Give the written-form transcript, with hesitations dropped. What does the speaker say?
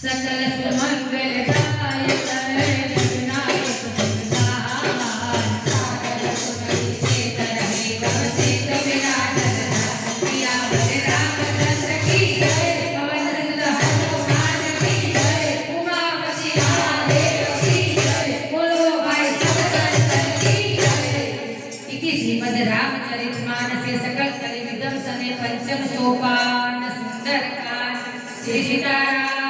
सकल सुमंगलदायक रघुनायक संसार सागर सुमति से तरहे तव सिद्ध विराजत सिया बल रामचंद्र की जय पवन सुत हनुमान की जय उमापति महादेव की जय बोलो भाई सब संतन की जय। इति श्रीमद् रामचरितमानसे सकल कलि विदम सने पंचम सोपान सुंदरकांड श्री सीताराम